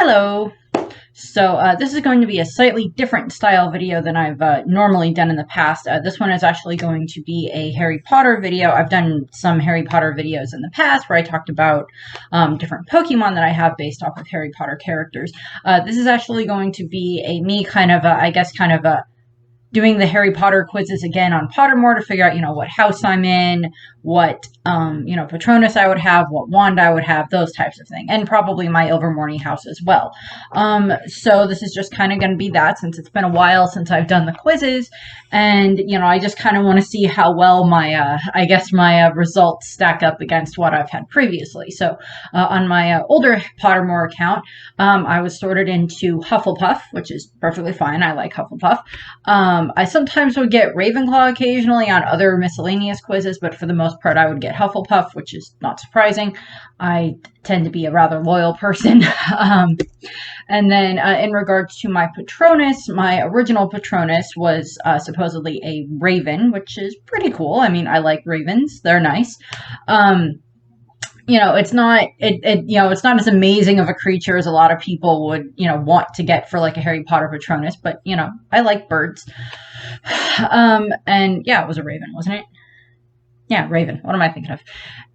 Hello! So this is going to be a slightly different style video than I've normally done in the past. This one is actually going to be a Harry Potter video. I've done some Harry Potter videos in the past where I talked about different Pokemon that I have based off of Harry Potter characters. This is actually going to be me kind of, doing the Harry Potter quizzes again on Pottermore to figure out, what house I'm in, what, Patronus I would have, what wand I would have, those types of things. And probably my Ilvermorny house as well. So this is just kind of going to be that, since it's been a while since I've done the quizzes. And, I just kind of want to see how well my, my results stack up against what I've had previously. So on my older Pottermore account, I was sorted into Hufflepuff, which is perfectly fine. I like Hufflepuff. I sometimes would get Ravenclaw occasionally on other miscellaneous quizzes, but for the most part, I would get Hufflepuff, which is not surprising. I tend to be a rather loyal person. And then in regards to my Patronus, my original Patronus was supposedly a raven, which is pretty cool. I mean, I like ravens. They're nice. It's not it's not as amazing of a creature as a lot of people would, want to get for like a Harry Potter Patronus, but I like birds. And yeah, it was a raven, wasn't it? Yeah, raven. What am I thinking of?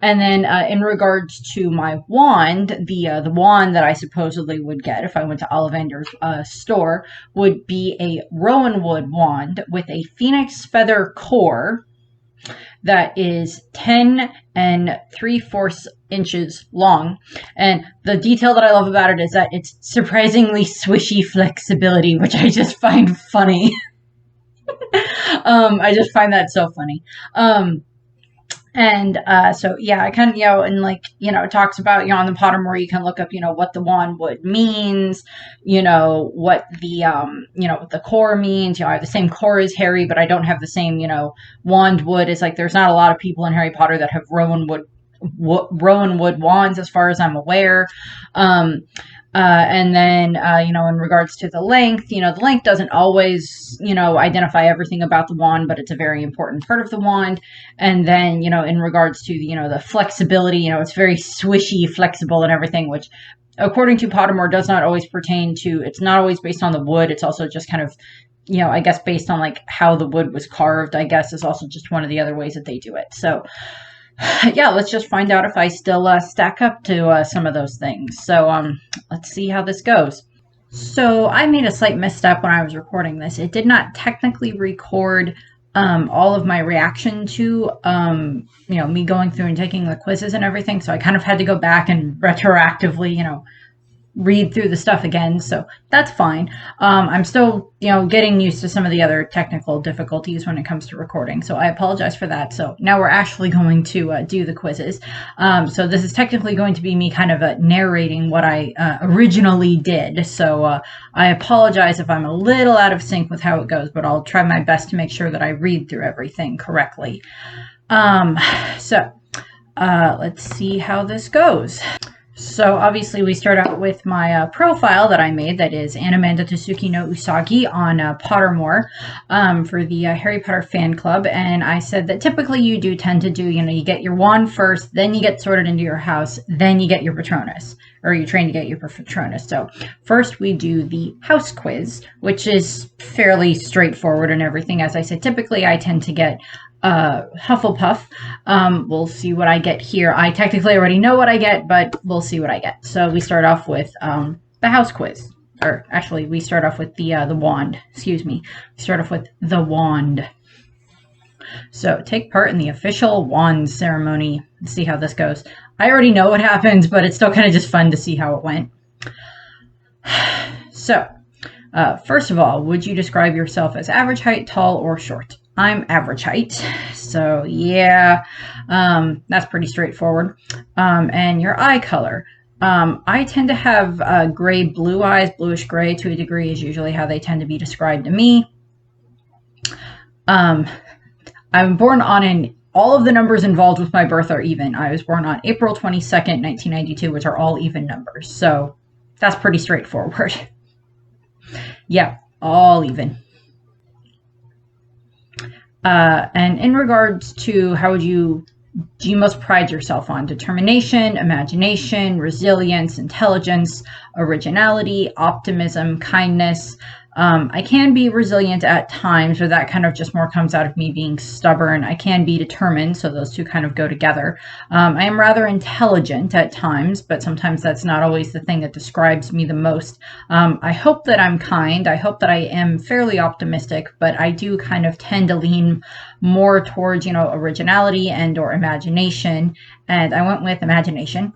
And then in regards to my wand, the wand that I supposedly would get if I went to Ollivander's store would be a Rowanwood wand with a phoenix feather core that is 10 3/4 inches long. And the detail that I love about it is that it's surprisingly swishy flexibility, which I just find funny. I just find that so funny. So yeah, I kind of, it talks about, on the Pottermore, you can look up, what the wand wood means, what the core means. I have the same core as Harry, but I don't have the same, wand wood. It's like, there's not a lot of people in Harry Potter that have Rowanwood wands, as far as I'm aware. And then, in regards to the length, the length doesn't always, identify everything about the wand, but it's a very important part of the wand. And then, in regards to, the flexibility, it's very swishy, flexible and everything, which according to Pottermore does not always pertain to, it's not always based on the wood. It's also just kind of, based on like how the wood was carved, is also just one of the other ways that they do it. So, yeah, let's just find out if I still stack up to some of those things. So let's see how this goes. So I made a slight misstep when I was recording this. It did not technically record all of my reaction to me going through and taking the quizzes and everything. So I kind of had to go back and retroactively, read through the stuff again, so that's fine. I'm still, getting used to some of the other technical difficulties when it comes to recording, so I apologize for that. So now we're actually going to do the quizzes. So this is technically going to be me kind of narrating what I originally did, so I apologize if I'm a little out of sync with how it goes, but I'll try my best to make sure that I read through everything correctly. Let's see how this goes. So obviously we start out with my profile that I made, that is Animanda Tsuki no Usagi on Pottermore for the Harry Potter fan club. And I said that typically you do tend to do, you get your wand first, then you get sorted into your house, then you get your Patronus, or you train to get your Patronus. So first we do the house quiz, which is fairly straightforward and everything. As I said, typically I tend to get Hufflepuff. We'll see what I get here. I technically already know what I get, but we'll see what I get. So we start off with the house quiz. Or actually, we start off with the wand. Excuse me. We start off with the wand. So take part in the official wand ceremony. Let's see how this goes. I already know what happens, but it's still kind of just fun to see how it went. So, first of all, would you describe yourself as average height, tall, or short? I'm average height, so yeah, that's pretty straightforward. And your eye color. I tend to have gray blue eyes. Bluish gray to a degree is usually how they tend to be described to me. I'm born on all of the numbers involved with my birth are even. I was born on April 22nd, 1992, which are all even numbers, so that's pretty straightforward. Yeah, all even. And in regards to how would you do you most pride yourself on? Determination, imagination, resilience, intelligence, originality, optimism, kindness. I can be resilient at times, or that kind of just more comes out of me being stubborn. I can be determined, so those two kind of go together. I am rather intelligent at times, but sometimes that's not always the thing that describes me the most. I hope that I'm kind. I hope that I am fairly optimistic, but I do kind of tend to lean more towards, originality and or imagination, and I went with imagination.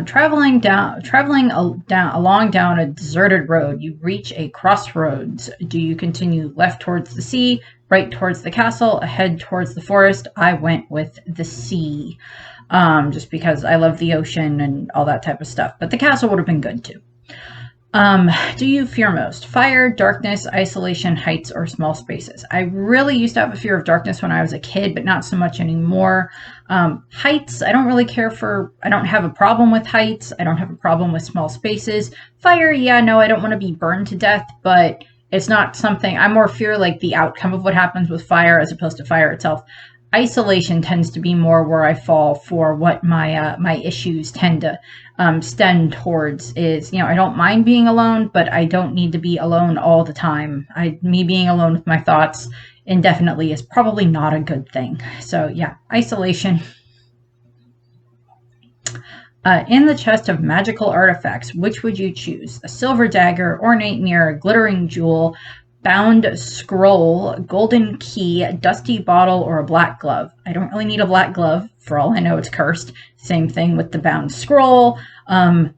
Traveling along down a deserted road, you reach a crossroads. Do you continue left towards the sea, right towards the castle, ahead towards the forest? I went with the sea, just because I love the ocean and all that type of stuff. But the castle would have been good too. Do you fear most? Fire, darkness, isolation, heights, or small spaces? I really used to have a fear of darkness when I was a kid, but not so much anymore. Heights, I don't really care for, I don't have a problem with heights. I don't have a problem with small spaces. Fire, yeah, no, I don't want to be burned to death, but it's not something, I more fear like the outcome of what happens with fire as opposed to fire itself. Isolation tends to be more where I fall for what my issues tend to stem towards is, I don't mind being alone, but I don't need to be alone all the time. Me being alone with my thoughts indefinitely is probably not a good thing. So yeah, isolation. In the chest of magical artifacts, which would you choose? A silver dagger, ornate mirror, glittering jewel, bound scroll, golden key, dusty bottle, or a black glove? I don't really need a black glove. For all I know, it's cursed. Same thing with the bound scroll.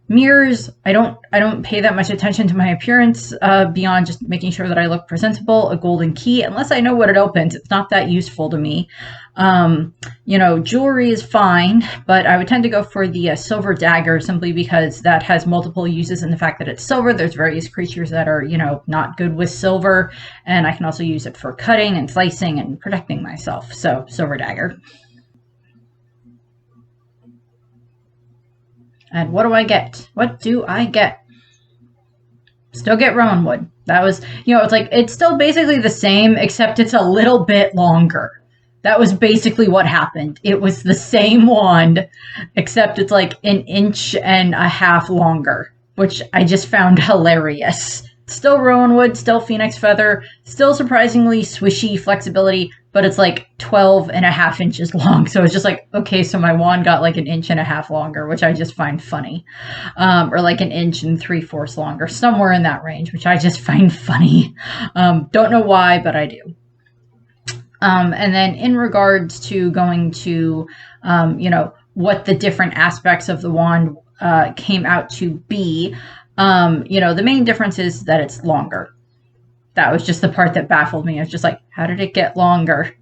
Mirrors, I don't pay that much attention to my appearance beyond just making sure that I look presentable. A golden key, unless I know what it opens, it's not that useful to me. Jewelry is fine, but I would tend to go for the silver dagger simply because that has multiple uses in the fact that it's silver. There's various creatures that are, not good with silver, and I can also use it for cutting and slicing and protecting myself. So silver dagger. And what do I get? What do I get? Still get rowan wood. That was, it's still basically the same, except it's a little bit longer. That was basically what happened. It was the same wand, except it's like an inch and a half longer, which I just found hilarious. Still rowan wood, still phoenix feather, still surprisingly swishy flexibility, but it's like 12 and a half inches long. So it's just like, okay, so my wand got like an inch and a half longer, which I just find funny. Or like an inch and 3/4 longer, somewhere in that range, which I just find funny. Don't know why, but I do. And then in regards to going to, what the different aspects of the wand came out to be, the main difference is that it's longer. That was just the part that baffled me. I was just like, how did it get longer?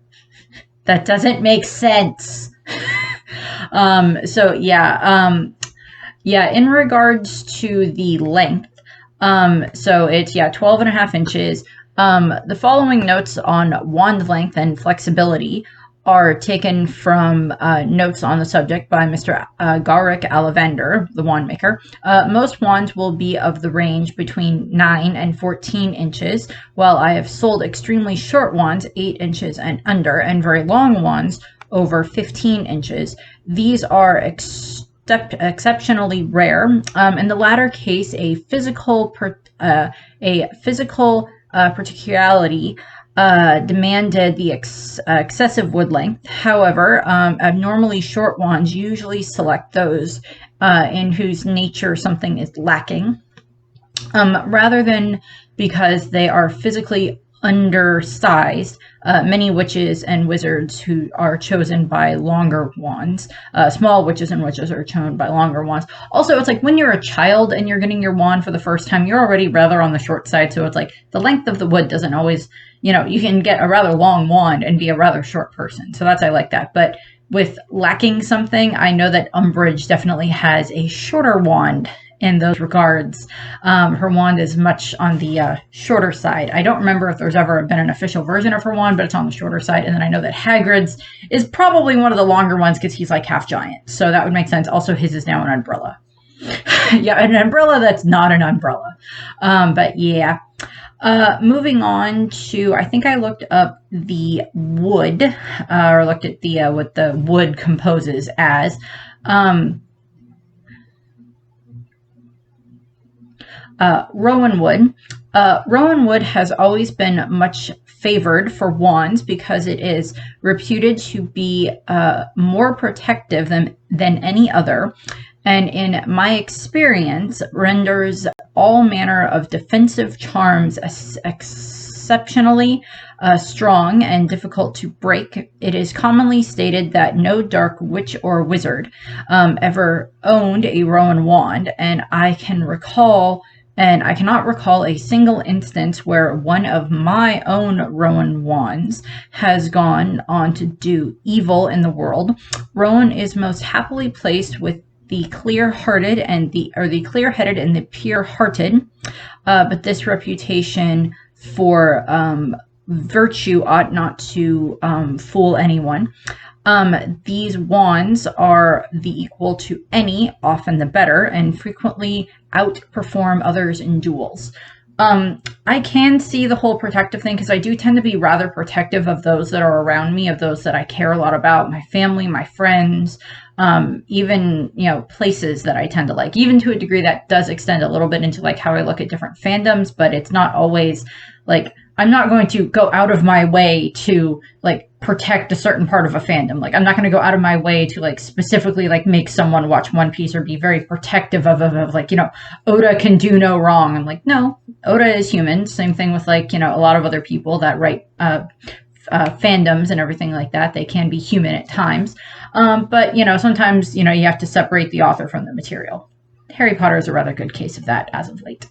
That doesn't make sense. So yeah, in regards to the length, so it's 12 and a half inches. The following notes on wand length and flexibility are taken from notes on the subject by Mr. Gauric Alavander, the wand maker. Most wands will be of the range between 9 and 14 inches, while I have sold extremely short wands, 8 inches and under, and very long wands, over 15 inches. These are exceptionally rare. In the latter case, a physical particularity demanded the excessive wood length. However, abnormally short wands usually select those in whose nature something is lacking, rather than because they are physically undersized. Many witches and wizards who are chosen by longer wands. Small witches and witches are chosen by longer wands. Also, it's like when you're a child and you're getting your wand for the first time, you're already rather on the short side. So it's like the length of the wood doesn't always, you can get a rather long wand and be a rather short person. So I like that. But with lacking something, I know that Umbridge definitely has a shorter wand in those regards. Her wand is much on the shorter side. I don't remember if there's ever been an official version of her wand, but it's on the shorter side. And then I know that Hagrid's is probably one of the longer ones because he's like half giant. So that would make sense. Also, his is now an umbrella. Yeah, an umbrella that's not an umbrella. But yeah. Moving on to, I think I looked up the wood, or looked at the what the wood composes as. Um, Rowan wood. Rowan wood has always been much favored for wands because it is reputed to be more protective than any other, and in my experience, renders all manner of defensive charms exceptionally strong and difficult to break. It is commonly stated that no dark witch or wizard ever owned a Rowan wand, and I cannot recall a single instance where one of my own Rowan wands has gone on to do evil in the world. Rowan is most happily placed with the clear-hearted and the clear-headed and the pure-hearted, but this reputation for virtue ought not to fool anyone. These wands are the equal to any, often the better, and frequently outperform others in duels. I can see the whole protective thing because I do tend to be rather protective of those that are around me, of those that I care a lot about, my family, my friends, even, places that I tend to like, even to a degree that does extend a little bit into like how I look at different fandoms, but it's not always like, I'm not going to go out of my way to like protect a certain part of a fandom. Like, I'm not going to go out of my way to like specifically like make someone watch One Piece or be very protective of like, Oda can do no wrong. I'm like, no, Oda is human. Same thing with like, a lot of other people that write fandoms and everything like that. They can be human at times. But, sometimes, you have to separate the author from the material. Harry Potter is a rather good case of that as of late.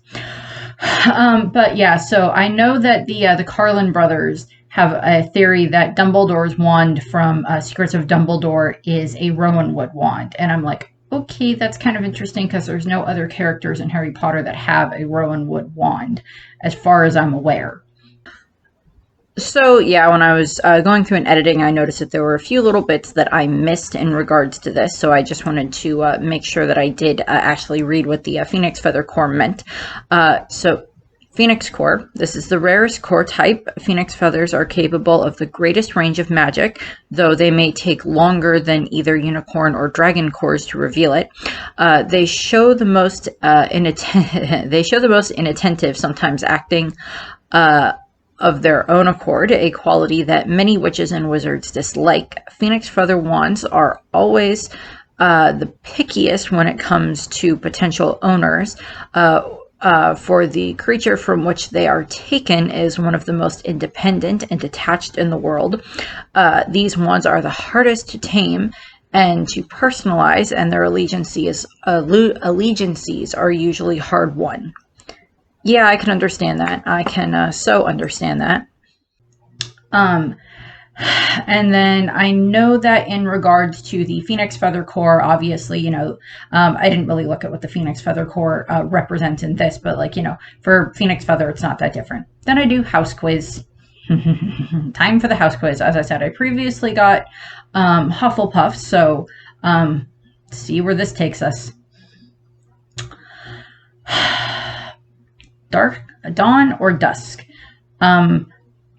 But yeah, so I know that the Carlin brothers have a theory that Dumbledore's wand from Secrets of Dumbledore is a Rowanwood wand. And I'm like, okay, that's kind of interesting because there's no other characters in Harry Potter that have a Rowanwood wand, as far as I'm aware. So yeah, when I was going through and editing, I noticed that there were a few little bits that I missed in regards to this. So I just wanted to make sure that I did actually read what the Phoenix Feather Core meant. So Phoenix Core. This is the rarest core type. Phoenix feathers are capable of the greatest range of magic, though they may take longer than either unicorn or dragon cores to reveal it. They show the most inattentive, sometimes acting of their own accord, a quality that many witches and wizards dislike. Phoenix feather wands are always the pickiest when it comes to potential owners. For the creature from which they are taken is one of the most independent and detached in the world. These wands are the hardest to tame and to personalize, and their allegiances are usually hard won. Yeah, I can understand that. I can so understand that. And then I know that in regards to the Phoenix Feather Core, obviously, I didn't really look at what the Phoenix Feather Core represents in this, but like, for Phoenix Feather, it's not that different. Then I do house quiz. Time for the house quiz. As I said, I previously got Hufflepuff, so see where this takes us. Dawn or dusk?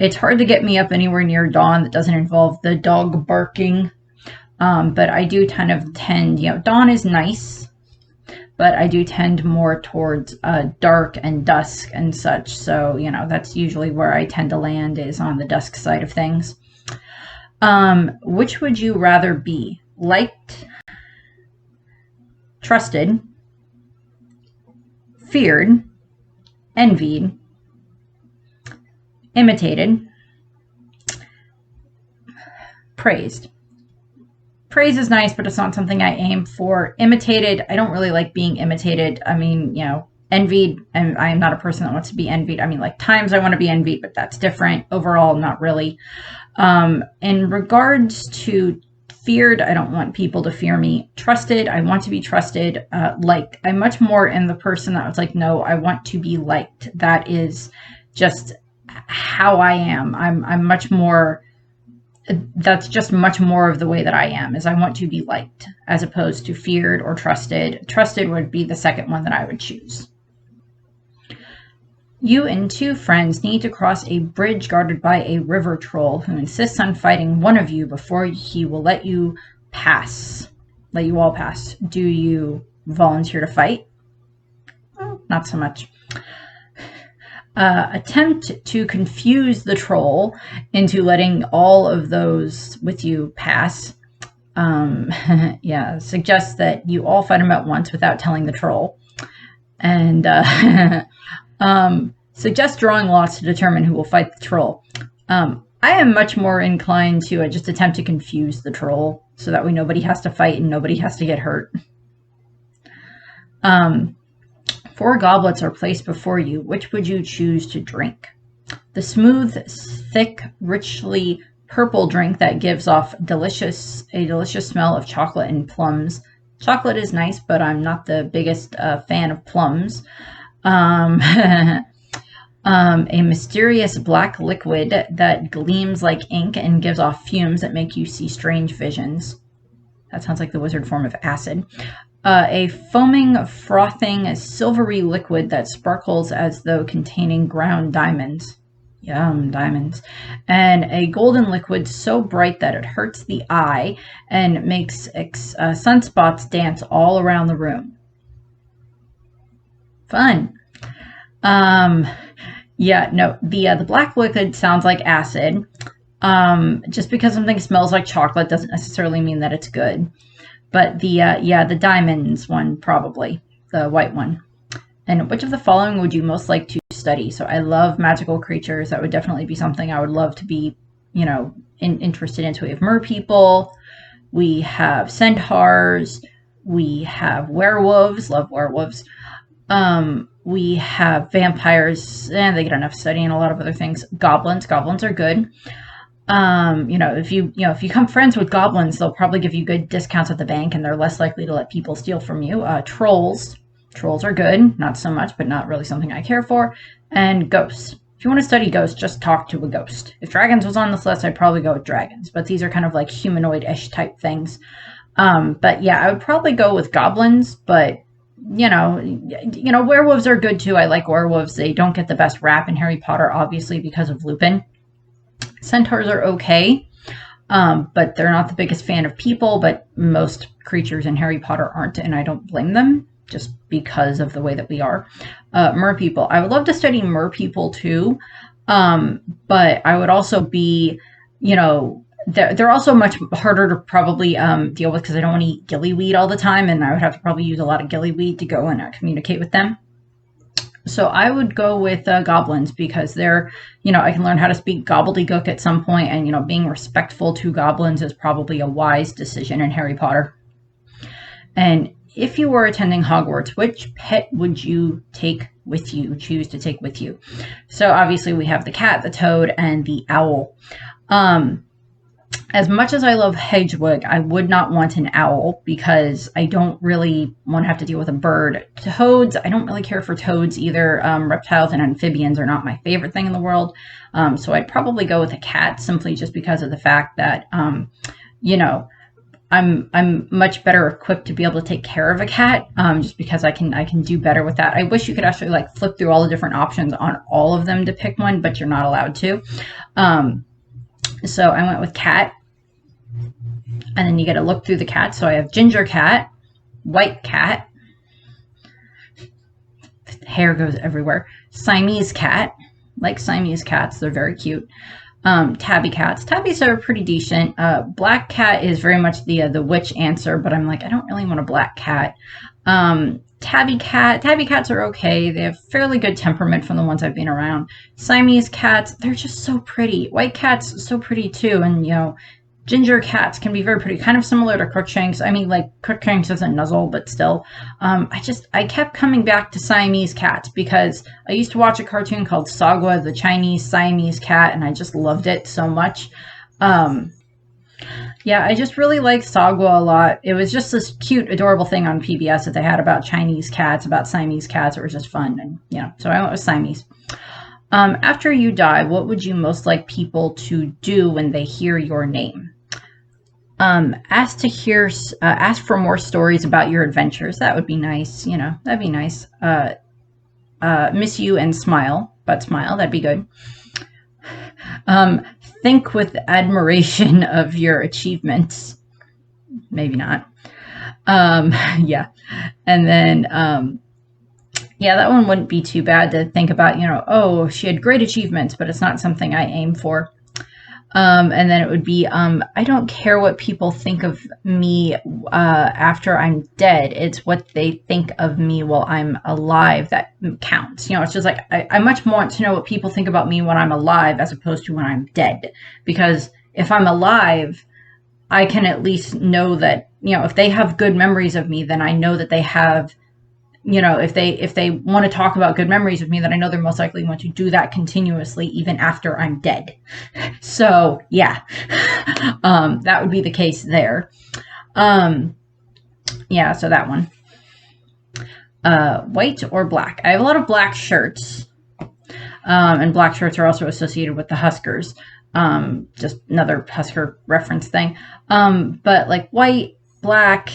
It's hard to get me up anywhere near dawn that doesn't involve the dog barking. But I do tend, dawn is nice, but I do tend more towards dark and dusk and such. So, that's usually where I tend to land, is on the dusk side of things. Which would you rather be? Liked, trusted, feared, envied, imitated, praised. Praise is nice, but it's not something I aim for. Imitated, I don't really like being imitated. I mean, envied, and I'm not a person that wants to be envied. I mean, like, times I want to be envied, but that's different. Overall, not really. In regards to feared, I don't want people to fear me. Trusted, I want to be trusted. Liked, I'm much more in the person that was like, no, I want to be liked. That is just how I am. I'm much more that's just much more of the way that I am, is I want to be liked as opposed to feared or trusted. Trusted would be the second one that I would choose. You and two friends need to cross a bridge guarded by a river troll who insists on fighting one of you before he will let you pass. Let you all pass. Do you volunteer to fight? Not so much. Attempt to confuse the troll into letting all of those with you pass. Yeah, suggest that you all fight him at once without telling the troll. And suggest drawing lots to determine who will fight the troll. I am much more inclined to just attempt to confuse the troll so that way nobody has to fight and nobody has to get hurt. 4 goblets are placed before you. Which would you choose to drink? The smooth, thick, richly purple drink that gives off a delicious smell of chocolate and plums. Chocolate is nice, but I'm not the biggest fan of plums. A mysterious black liquid that gleams like ink and gives off fumes that make you see strange visions. That sounds like the wizard form of acid. A foaming, frothing, silvery liquid that sparkles as though containing ground diamonds. Yum, diamonds. And a golden liquid so bright that it hurts the eye and makes sunspots dance all around the room. Fun. Yeah, no, the black liquid sounds like acid. Just because something smells like chocolate doesn't necessarily mean that it's good. But the diamonds one, probably. The white one. And which of the following would you most like to study? So I love magical creatures. That would definitely be something I would love to be, interested in. So we have merpeople. We have centaurs. We have werewolves. Love werewolves. We have vampires. And they get enough study and a lot of other things. Goblins. Goblins are good. If you become friends with goblins, they'll probably give you good discounts at the bank and they're less likely to let people steal from you. Trolls. Trolls are good. Not so much, but not really something I care for. And ghosts. If you want to study ghosts, just talk to a ghost. If dragons was on this list, I'd probably go with dragons. But these are kind of like humanoid-ish type things. But yeah, I would probably go with goblins. But, werewolves are good too. I like werewolves. They don't get the best rap in Harry Potter, obviously, because of Lupin. Centaurs are okay, but they're not the biggest fan of people, but most creatures in Harry Potter aren't, and I don't blame them, just because of the way that we are. Merpeople. I would love to study merpeople too, but I would also be, they're also much harder to probably deal with because I don't want to eat gillyweed all the time, and I would have to probably use a lot of gillyweed to go and communicate with them. So I would go with goblins because they're, I can learn how to speak gobbledygook at some point, and, being respectful to goblins is probably a wise decision in Harry Potter. And if you were attending Hogwarts, which pet would you choose to take with you? So obviously we have the cat, the toad, and the owl. As much as I love Hedwig, I would not want an owl because I don't really want to have to deal with a bird. Toads, I don't really care for toads either. Reptiles and amphibians are not my favorite thing in the world. So I'd probably go with a cat simply just because of the fact that, I'm much better equipped to be able to take care of a cat, just because I can do better with that. I wish you could actually flip through all the different options on all of them to pick one, but you're not allowed to. So I went with cat. And then you got to look through the cat. So I have ginger cat, white cat, hair goes everywhere, Siamese cat, like Siamese cats, they're very cute. Tabby cats. Tabbies are pretty decent. Black cat is very much the witch answer, but I'm like, I don't really want a black cat. Tabby cats are okay. They have fairly good temperament from the ones I've been around. Siamese cats, they're just so pretty. White cats, so pretty too. And, ginger cats can be very pretty, kind of similar to Crookshanks. I mean, Crookshanks isn't nuzzle, but still. I kept coming back to Siamese cats because I used to watch a cartoon called Sagwa, the Chinese Siamese cat, and I just loved it so much. Yeah, I just really liked Sagwa a lot. It was just this cute, adorable thing on PBS that they had about Chinese cats, about Siamese cats. It was just fun, and so I went with Siamese. After you die, what would you most like people to do when they hear your name? Ask for more stories about your adventures. That would be nice. You know, that'd be nice. Miss you and smile, but smile. That'd be good. Um, think with admiration of your achievements. Maybe not. Yeah. And then, yeah, that one wouldn't be too bad to think about, you know, oh, she had great achievements, but it's not something I aim for. And then it would be, I don't care what people think of me after I'm dead. It's what they think of me while I'm alive that counts. You know, it's just like, I much want to know what people think about me when I'm alive as opposed to when I'm dead. Because if I'm alive, I can at least know that, you know, if they have good memories of me, then I know that they have, you know, if they want to talk about good memories of me, then I know they're most likely going to do that continuously even after I'm dead. So yeah, that would be the case there. Yeah, so that one. White or black? I have a lot of black shirts, and black shirts are also associated with the Huskers. Just another Husker reference thing. But like white, black,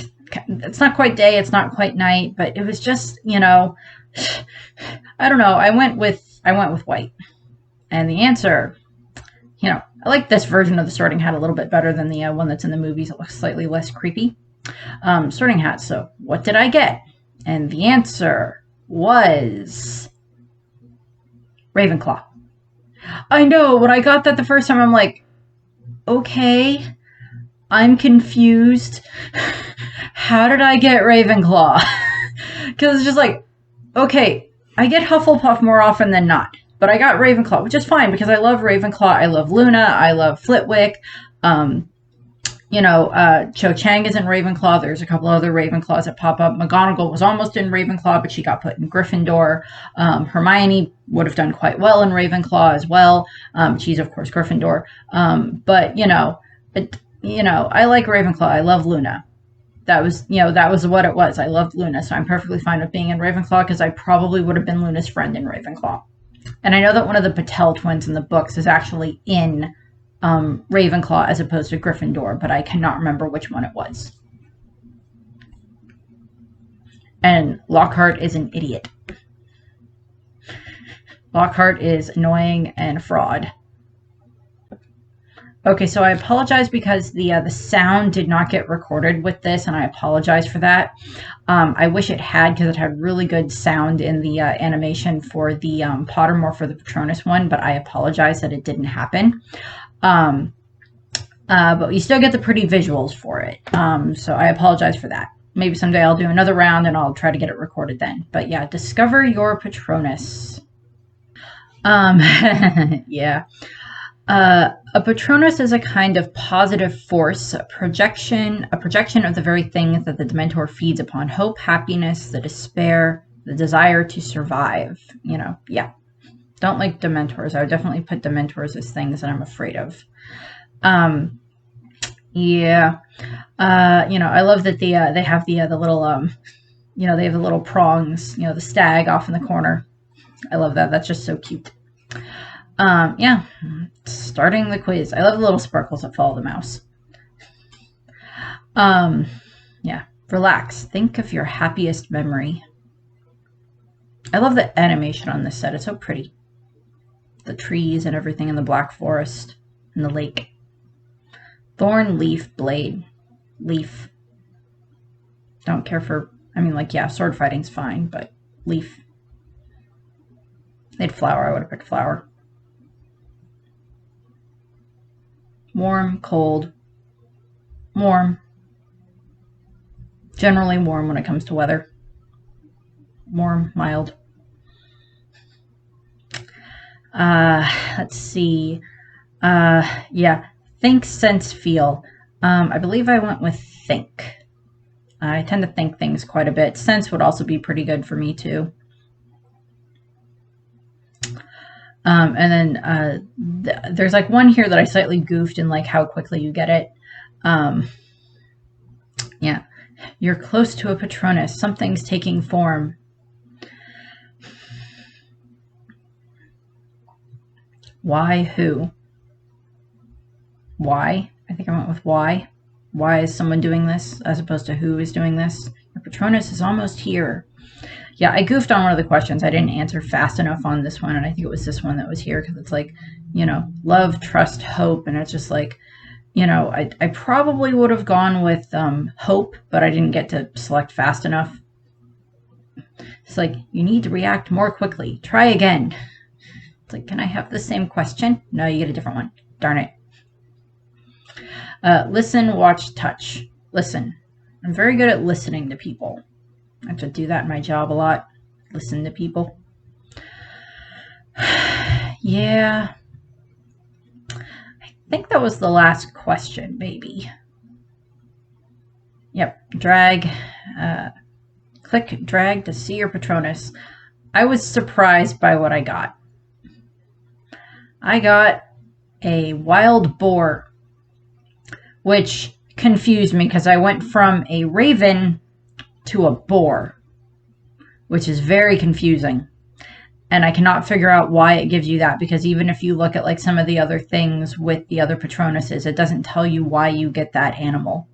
it's not quite day, it's not quite night, but it was just, you know, I don't know. I went with white. And the answer, you know, I like this version of the Sorting Hat a little bit better than the one that's in the movies. It looks slightly less creepy. Sorting Hat. So what did I get? And the answer was Ravenclaw. I know, when I got that the first time, I'm like, okay, I'm confused. How did I get Ravenclaw? Because it's just like, okay, I get Hufflepuff more often than not, but I got Ravenclaw, which is fine because I love Ravenclaw. I love Luna. I love Flitwick. You know, Cho Chang is in Ravenclaw. There's a couple other Ravenclaws that pop up. McGonagall was almost in Ravenclaw, but she got put in Gryffindor. Hermione would have done quite well in Ravenclaw as well. She's, of course, Gryffindor. But, you know, I like Ravenclaw. I love Luna. That was what it was. I loved Luna, so I'm perfectly fine with being in Ravenclaw because I probably would have been Luna's friend in Ravenclaw. And I know that one of the Patel twins in the books is actually in Ravenclaw as opposed to Gryffindor, but I cannot remember which one it was. And Lockhart is an idiot. Lockhart is annoying and a fraud. Okay, so I apologize because the sound did not get recorded with this, and I apologize for that. I wish it had, because it had really good sound in the animation for the Pottermore for the Patronus one, but I apologize that it didn't happen. But you still get the pretty visuals for it, so I apologize for that. Maybe someday I'll do another round and I'll try to get it recorded then. But yeah, discover your Patronus. Yeah. A Patronus is a kind of positive force, a projection of the very thing that the Dementor feeds upon: hope, happiness, the despair, the desire to survive. You know, yeah. Don't like Dementors. I would definitely put Dementors as things that I'm afraid of. Yeah. You know, I love that they have the little you know, they have the little prongs, you know, the stag off in the corner. I love that. That's just so cute. Yeah, starting the quiz. I love the little sparkles that follow the mouse. Yeah, relax. Think of your happiest memory. I love the animation on this set. It's so pretty. The trees and everything in the Black Forest and the lake. Thorn, leaf, blade. Leaf. Don't care for, I mean, like, yeah, sword fighting's fine, but leaf. They had flower. I would have picked flower. Warm, cold, warm. Generally warm when it comes to weather. Warm, mild. Let's see. Yeah. Think, sense, feel. I believe I went with think. I tend to think things quite a bit. Sense would also be pretty good for me too. And then there's like one here that I slightly goofed in, like how quickly you get it. Yeah, you're close to a Patronus. Something's taking form. Why who? Why? I think I went with why. Why is someone doing this as opposed to who is doing this? Your Patronus is almost here. Yeah, I goofed on one of the questions. I didn't answer fast enough on this one, and I think it was this one that was here because it's like, love, trust, hope, and it's just like, I probably would have gone with hope, but I didn't get to select fast enough. It's like, you need to react more quickly. Try again. It's like, can I have the same question? No, you get a different one. Darn it. Listen, watch, touch. Listen. I'm very good at listening to people. I have to do that in my job a lot. Listen to people. Yeah. I think that was the last question, maybe. Yep. Drag. Click drag to see your Patronus. I was surprised by what I got. I got a wild boar, which confused me because I went from a raven to a boar, which is very confusing. And I cannot figure out why it gives you that, because even if you look at like some of the other things with the other Patronuses, it doesn't tell you why you get that animal.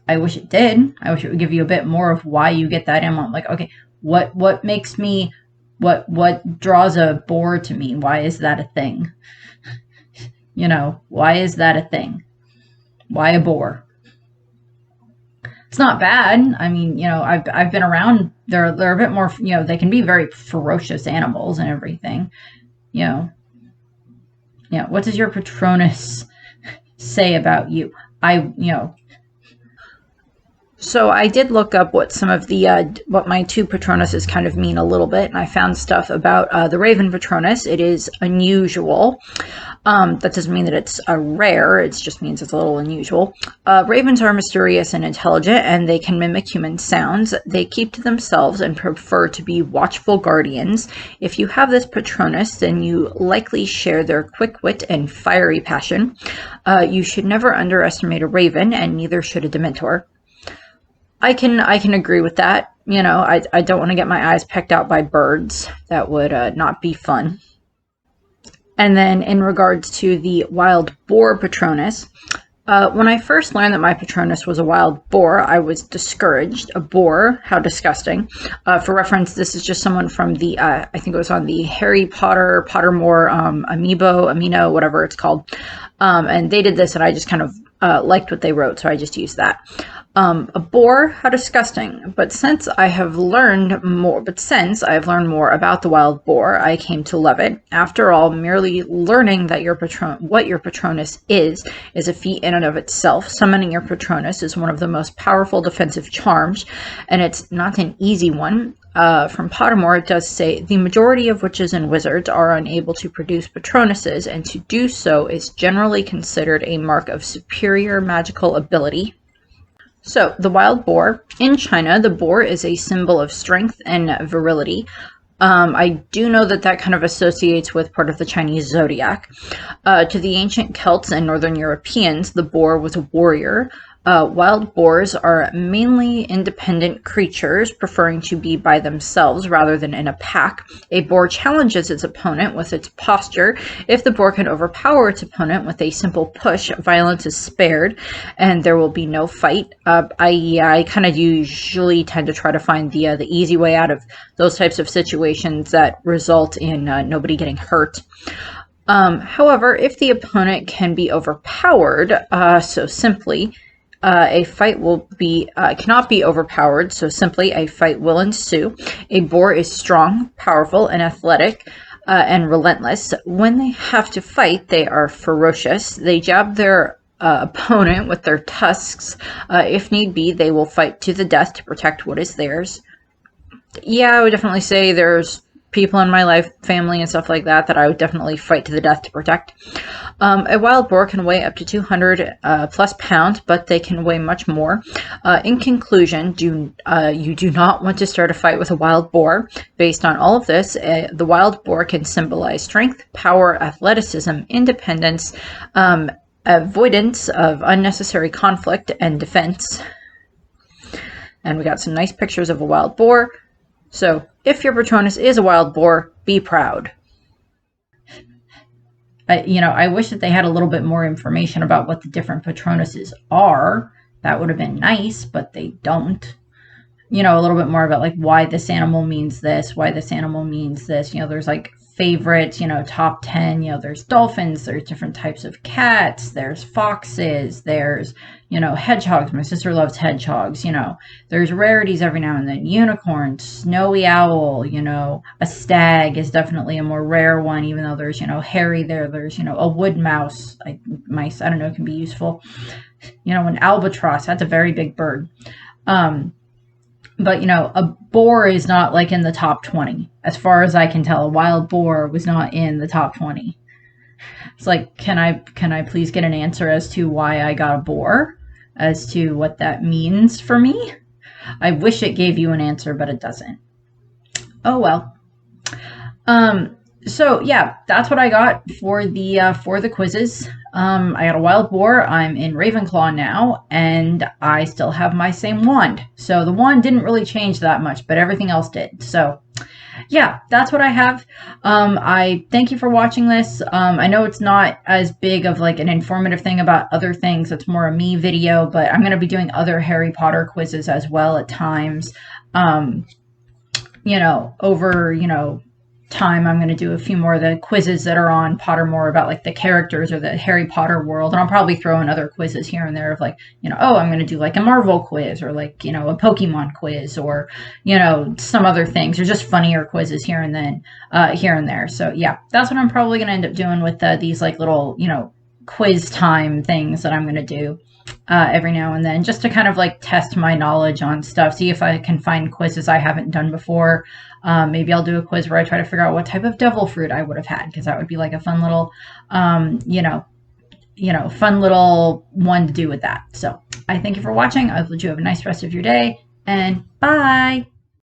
I wish it did. I wish it would give you a bit more of why you get that animal. I'm like, okay, what makes me, what draws a boar to me? Why is that a thing? Why is that a thing? Why a boar? It's not bad. I mean, I've been around. They're a bit more, they can be very ferocious animals and everything. What does your Patronus say about you? So I did look up what some of the what my two Patronuses kind of mean a little bit, and I found stuff about the Raven Patronus. It is unusual. That doesn't mean that it's rare. It just means it's a little unusual. Ravens are mysterious and intelligent, and they can mimic human sounds. They keep to themselves and prefer to be watchful guardians. If you have this Patronus, then you likely share their quick wit and fiery passion. You should never underestimate a Raven, and neither should a Dementor. I can agree with that. I don't want to get my eyes pecked out by birds. That would not be fun. And then in regards to the wild boar Patronus, when I first learned that my Patronus was a wild boar, I was discouraged. A boar? How disgusting. For reference, this is just someone from the, I think it was on the Harry Potter, Pottermore, Amino, whatever it's called. And they did this, and I just kind of liked what they wrote, so I just used that. A boar? How disgusting. But since I have learned more about the wild boar, I came to love it. After all, merely learning that what your Patronus is a feat in and of itself. Summoning your Patronus is one of the most powerful defensive charms, and it's not an easy one. From Pottermore, it does say, the majority of witches and wizards are unable to produce Patronuses, and to do so is generally considered a mark of superior magical ability. So, the wild boar. In China, the boar is a symbol of strength and virility. I do know that kind of associates with part of the Chinese zodiac. To the ancient Celts and Northern Europeans, the boar was a warrior. Wild boars are mainly independent creatures, preferring to be by themselves rather than in a pack. A boar challenges its opponent with its posture. If the boar can overpower its opponent with a simple push, violence is spared, and there will be no fight. I kind of usually tend to try to find the easy way out of those types of situations that result in nobody getting hurt. However, if the opponent can be overpowered, so simply, a fight cannot be overpowered, so simply a fight will ensue. A boar is strong, powerful, and athletic, and relentless. When they have to fight, they are ferocious. They jab their opponent with their tusks. If need be, they will fight to the death to protect what is theirs. Yeah, I would definitely say there's people in my life, family and stuff like that I would definitely fight to the death to protect. A wild boar can weigh up to 200 plus pounds, but they can weigh much more. In conclusion, you do not want to start a fight with a wild boar. Based on all of this, the wild boar can symbolize strength, power, athleticism, independence, avoidance of unnecessary conflict, and defense. And we got some nice pictures of a wild boar. So, if your Patronus is a wild boar, be proud. I wish that they had a little bit more information about what the different Patronuses are. That would have been nice, but they don't. A little bit more about like why this animal means this, why this animal means this. There's like favorites, top 10. There's dolphins, there's different types of cats, there's foxes, there's, hedgehogs. My sister loves hedgehogs. There's rarities every now and then. Unicorn, snowy owl, a stag is definitely a more rare one, even though there's, hairy there. There's, a wood mouse. Mice, I don't know, can be useful. An albatross, that's a very big bird. But, a boar is not like in the top 20. As far as I can tell, a wild boar was not in the top 20. It's like, can I please get an answer as to why I got a boar? As to what that means for me? I wish it gave you an answer, but it doesn't. Oh well. So yeah, that's what I got for the quizzes. I got a wild boar. I'm in Ravenclaw now, and I still have my same wand. So the wand didn't really change that much, but everything else did. So yeah, that's what I have. I thank you for watching this. I know it's not as big of like an informative thing about other things. It's more a me video, but I'm going to be doing other Harry Potter quizzes as well at times. Over, time I'm going to do a few more of the quizzes that are on Pottermore about like the characters or the Harry Potter world, and I'll probably throw in other quizzes here and there of like, I'm going to do like a Marvel quiz or like, a Pokemon quiz or, some other things, or just funnier quizzes here and there. So yeah, that's what I'm probably going to end up doing with these like little, quiz time things that I'm going to do every now and then, just to kind of like test my knowledge on stuff, see if I can find quizzes I haven't done before. Maybe I'll do a quiz where I try to figure out what type of devil fruit I would have had, because that would be like a fun little, fun little one to do with that. So I thank you for watching. I hope that you have a nice rest of your day, and bye.